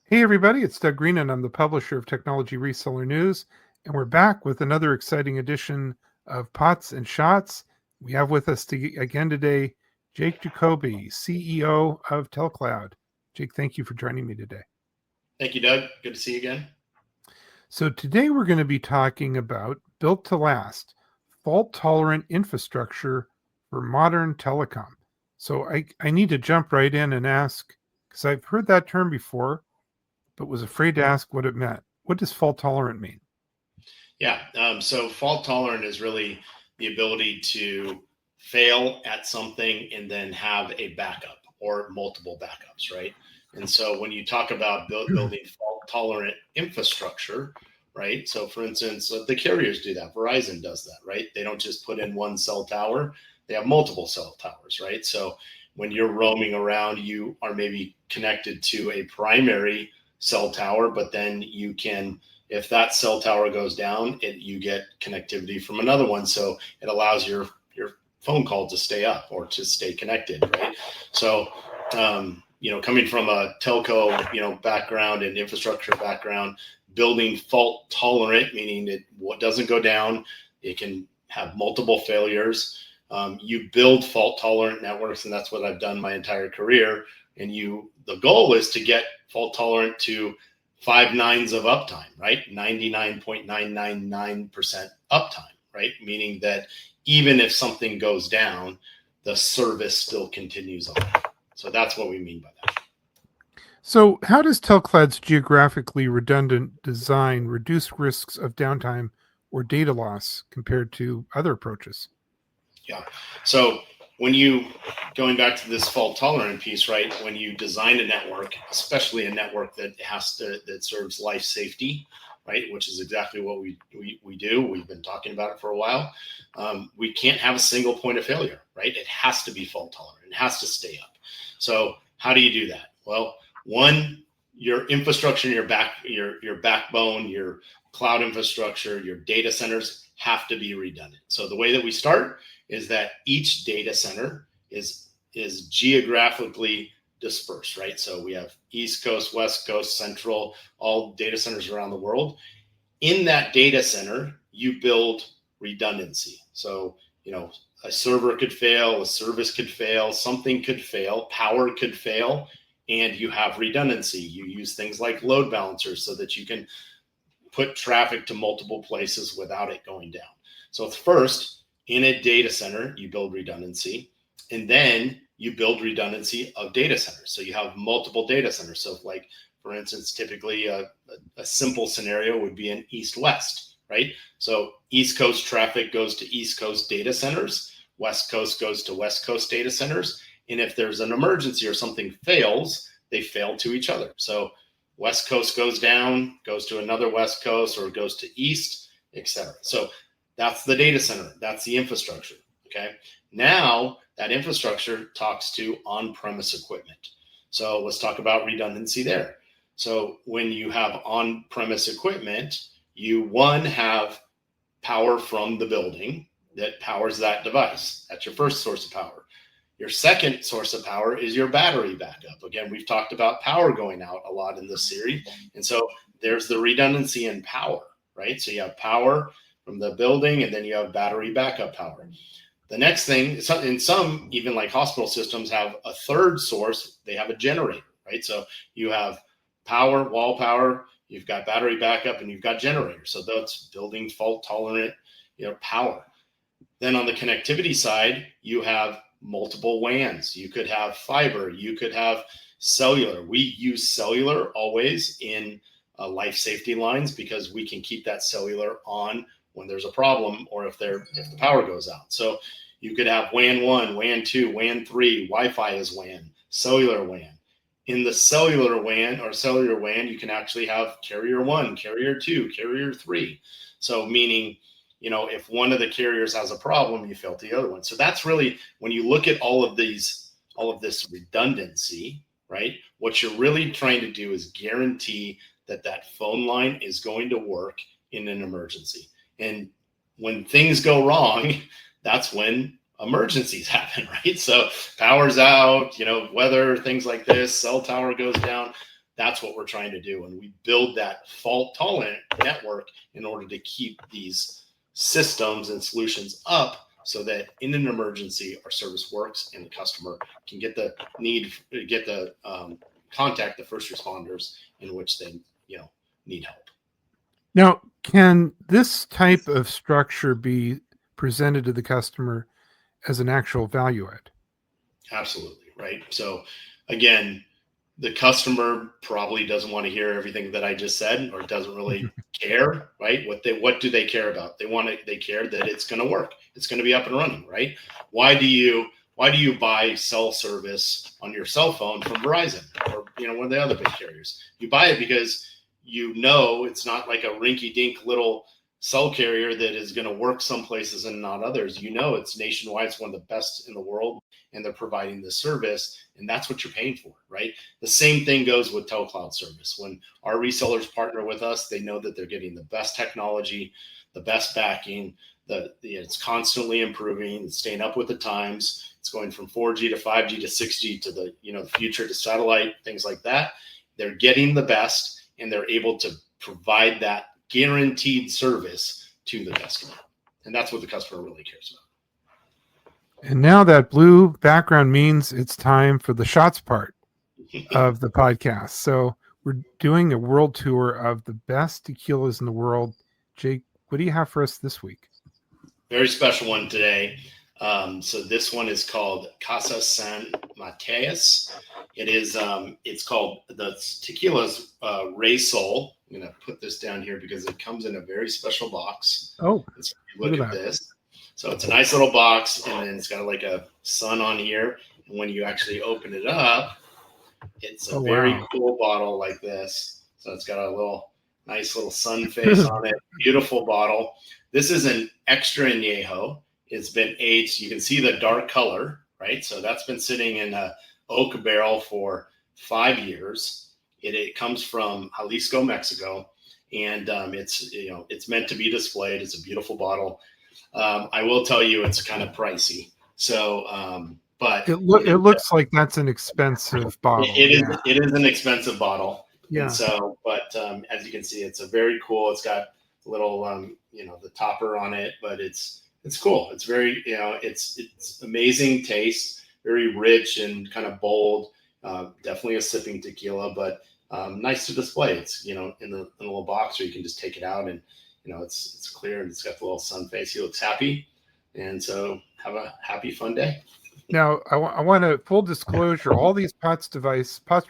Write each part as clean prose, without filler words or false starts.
Hey, everybody, it's Doug Green, and I'm the publisher of Technology Reseller News. And we're back with another exciting edition of Pots and Shots. We have with us again today Jake Jacoby, CEO of TELCLOUD. Jake, thank you for joining me today. Thank you, Doug. Good to see you again. So, today we're going to be talking about built to last, fault tolerant infrastructure for modern telecom. So, I need to jump right in and ask, because I've heard that term before, but was afraid to ask what it meant. What does fault tolerant mean? Yeah. So fault tolerant is really the ability to fail at something and then have a backup or multiple backups, right? And so when you talk about building fault tolerant infrastructure, right? So for instance, the carriers do that. Verizon does that, right? They don't just put in one cell tower, they have multiple cell towers, right? So when you're roaming around, you are maybe connected to a primary cell tower, but then you can, if that cell tower goes down, you get connectivity from another one, so it allows your phone call to stay up or to stay connected, right? So coming from a telco background and infrastructure background, building fault tolerant, meaning it doesn't go down, it can have multiple failures. You build fault tolerant networks, and that's what I've done my entire career. And the goal is to get fault tolerant to 5 nines of uptime, right? 99.999% uptime, right? Meaning that even if something goes down, the service still continues on. So that's what we mean by that. So, how does TELCLOUD's geographically redundant design reduce risks of downtime or data loss compared to other approaches? Yeah. So going back to this fault tolerant piece, right? When you design a network, especially a network that serves life safety, right? Which is exactly what we do. We've been talking about it for a while. We can't have a single point of failure, right? It has to be fault tolerant. It has to stay up. So how do you do that? Well, one, your infrastructure, your backbone, your cloud infrastructure, your data centers have to be redundant. So the way that we start is that each data center is geographically dispersed, right? So we have East Coast, West Coast, Central, all data centers around the world. In that data center, you build redundancy. So, a server could fail, a service could fail, something could fail, power could fail, and you have redundancy. You use things like load balancers so that you can put traffic to multiple places without it going down. So first, in a data center, you build redundancy, and then you build redundancy of data centers. So you have multiple data centers. So like, for instance, typically a simple scenario would be an east-west, right? So East Coast traffic goes to East Coast data centers, West Coast goes to West Coast data centers. And if there's an emergency or something fails, they fail to each other. So West Coast goes down, goes to another West Coast, or goes to East, etc. So that's the data center. That's the infrastructure. Okay. Now that infrastructure talks to on-premise equipment. So let's talk about redundancy there. So when you have on-premise equipment, you have power from the building that powers that device. That's your first source of power. Your second source of power is your battery backup. Again, we've talked about power going out a lot in this series. And so there's the redundancy in power, right? So you have power from the building, and then you have battery backup power. The next thing, in some, even like hospital systems, have a third source. They have a generator, right? So you have power, wall power, you've got battery backup, and you've got generators. So that's building fault tolerant, power. Then on the connectivity side, you have multiple WANs. You could have fiber. You could have cellular. We use cellular always in life safety lines because we can keep that cellular on when there's a problem or if the power goes out. So you could have WAN 1, WAN 2, WAN 3, Wi-Fi is WAN, cellular WAN. In the cellular WAN or cellular WAN, you can actually have carrier 1, carrier 2, carrier 3. So meaning, if one of the carriers has a problem, you fail to the other one. So that's really, when you look at all of this redundancy, right? What you're really trying to do is guarantee that phone line is going to work in an emergency. And when things go wrong, that's when emergencies happen, right? So power's out, weather, things like this, cell tower goes down. That's what we're trying to do. And we build that fault tolerant network in order to keep these systems and solutions up so that in an emergency, our service works and the customer can get the contact the first responders in which they, need help. Now, can this type of structure be presented to the customer as an actual value add? Absolutely. Right. So again, the customer probably doesn't want to hear everything that I just said, or doesn't really care, right? What do they care about? They care that it's going to work. It's going to be up and running, right? Why do you buy cell service on your cell phone from Verizon or one of the other big carriers? You buy it because it's not like a rinky-dink little cell carrier that is going to work some places and not others. It's nationwide. It's one of the best in the world, and they're providing the service, and that's what you're paying for, right? The same thing goes with TELCLOUD service. When our resellers partner with us, they know that they're getting the best technology, the best backing. It's constantly improving, it's staying up with the times. It's going from 4G to 5G to 6G to the future to satellite, things like that. They're getting the best, and they're able to provide that guaranteed service to the customer. And that's what the customer really cares about. And now that blue background means it's time for the shots part of the podcast. So we're doing a world tour of the best tequilas in the world. Jake, what do you have for us this week? Very special one today. So this one is called Casa San Mateus. It is, it's called, the tequila's Rey Sol. I'm going to put this down here because it comes in a very special box. Oh, look at this. So it's a nice little box, and then it's got like a sun on here. And when you actually open it up, it's a very cool bottle like this. So it's got a nice little sun face on it. Beautiful bottle. This is an extra añejo. It's been aged. You can see the dark color, right? So that's been sitting in a oak barrel for 5 years. It comes from Jalisco, Mexico, and it's meant to be displayed. It's a beautiful bottle. I will tell you, it's kind of pricey. So, but it looks like that's an expensive bottle. It is an expensive bottle. Yeah. And so, but as you can see, it's a very cool. It's got a little, the topper on it, but it's cool. It's very, it's amazing taste, very rich and kind of bold. Definitely a sipping tequila, but nice to display. It's in the little box, or you can just take it out, and it's clear, and it's got the little sun face. He looks happy, and so have a happy, fun day. Now, I want to full disclosure. All these POTS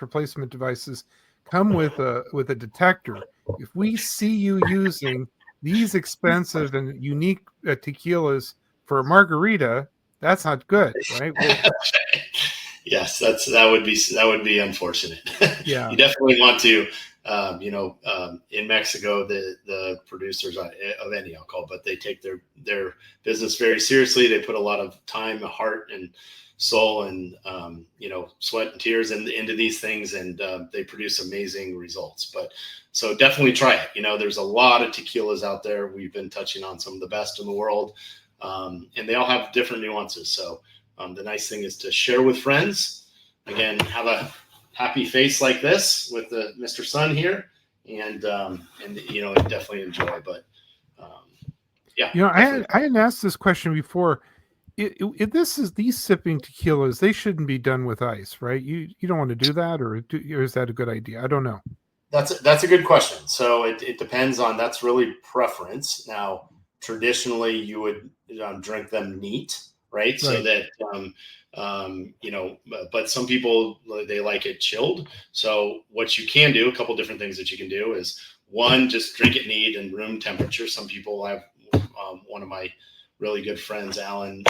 replacement devices come with a detector. If we see you using these expensive and unique tequilas for a margarita, that's not good, right? Yes, that would be unfortunate. Yeah, you definitely want to. In Mexico, the producers of any alcohol, but they take their business very seriously. They put a lot of time, heart, and soul, and sweat and tears into these things, and they produce amazing results. But so definitely try it. There's a lot of tequilas out there. We've been touching on some of the best in the world, and they all have different nuances. So the nice thing is to share with friends. Again, have a happy face like this with the Mr. Sun here, and definitely enjoy. But yeah, I hadn't asked this question before. These sipping tequilas, they shouldn't be done with ice, right? You don't want to do that, or is that a good idea? I don't know. That's a good question. So it depends on, that's really preference. Now, traditionally, you would drink them neat, right? So that but some people, they like it chilled. So what you can do, a couple different things that you can do is, one, just drink it neat and room temperature. Some people have, one of my really good friends, Alan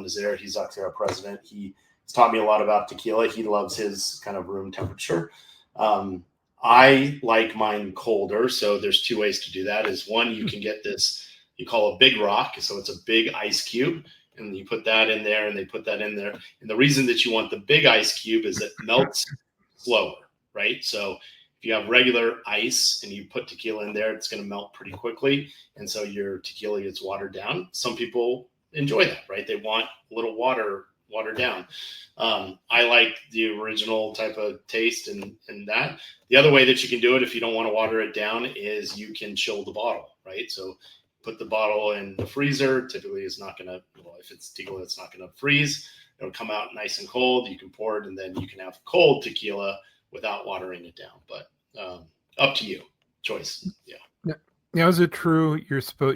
is there. He's actually our president. He's taught me a lot about tequila. He loves his kind of room temperature. I like mine colder. So there's two ways to do that. Is one, you can get this, you call a big rock. So it's a big ice cube, and you put that in there, and they put that in there. And the reason that you want the big ice cube is it melts slower, right? So if you have regular ice and you put tequila in there, it's going to melt pretty quickly. And so your tequila gets watered down. Some people enjoy that, right? They want a little water watered down. I like the original type of taste and that. The other way that you can do it if you don't want to water it down is you can chill the bottle, right? So put the bottle in the freezer. Typically, it's not going to, well, if it's tequila, it's not going to freeze. It'll come out nice and cold. You can pour it, and then you can have cold tequila without watering it down. But up to you, choice. Yeah. Now, is it true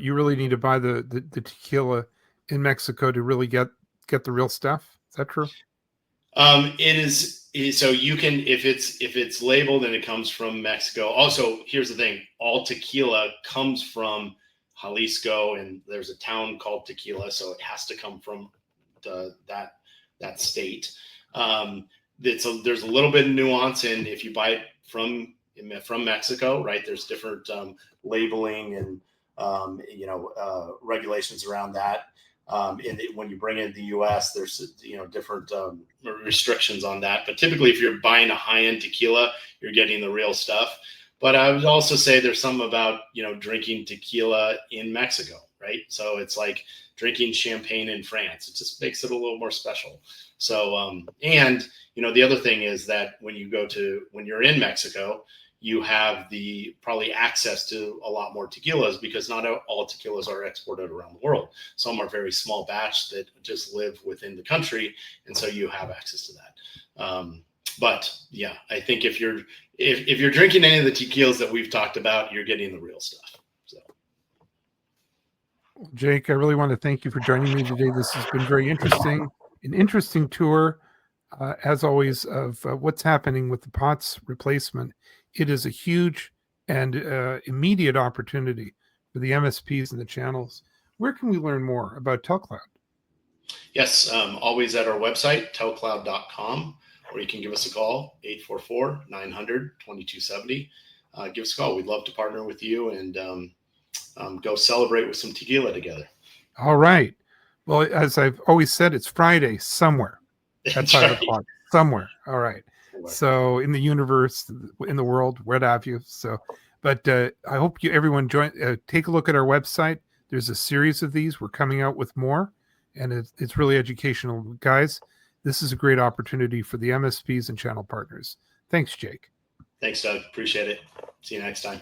you really need to buy the tequila in Mexico to really get the real stuff? Is that true? It is so you can if it's labeled and it comes from Mexico. Also, here's the thing: all tequila comes from Jalisco, and there's a town called Tequila, so it has to come from that state. There's a little bit of nuance in if you buy it from Mexico, right? There's different labeling and regulations around that. When you bring in the U.S., there's different restrictions on that. But typically, if you're buying a high-end tequila, you're getting the real stuff. But I would also say there's some about drinking tequila in Mexico, right? So it's like drinking champagne in France. It just makes it a little more special. So and the other thing is that when you're in Mexico, you have probably access to a lot more tequilas because not all tequilas are exported around the world. Some are very small batch that just live within the country, and so you have access to that. But yeah, I think if you're drinking any of the tequilas that we've talked about, you're getting the real stuff. So, Jake, I really want to thank you for joining me today. This has been very interesting, an interesting tour, as always, of what's happening with the POTS replacement. It is a huge and immediate opportunity for the MSPs and the channels. Where can we learn more about TELCLOUD? Yes, always at our website, telcloud.com, or you can give us a call, 844-900-2270. Give us a call. We'd love to partner with you and go celebrate with some tequila together. All right. Well, as I've always said, it's Friday somewhere at 5 o'clock. Somewhere. All right. So in the universe, in the world, what have you. So, but I hope everyone take a look at our website. There's a series of these. We're coming out with more, and it's really educational. Guys, this is a great opportunity for the MSPs and channel partners. Thanks, Jake. Thanks, Doug. Appreciate it. See you next time.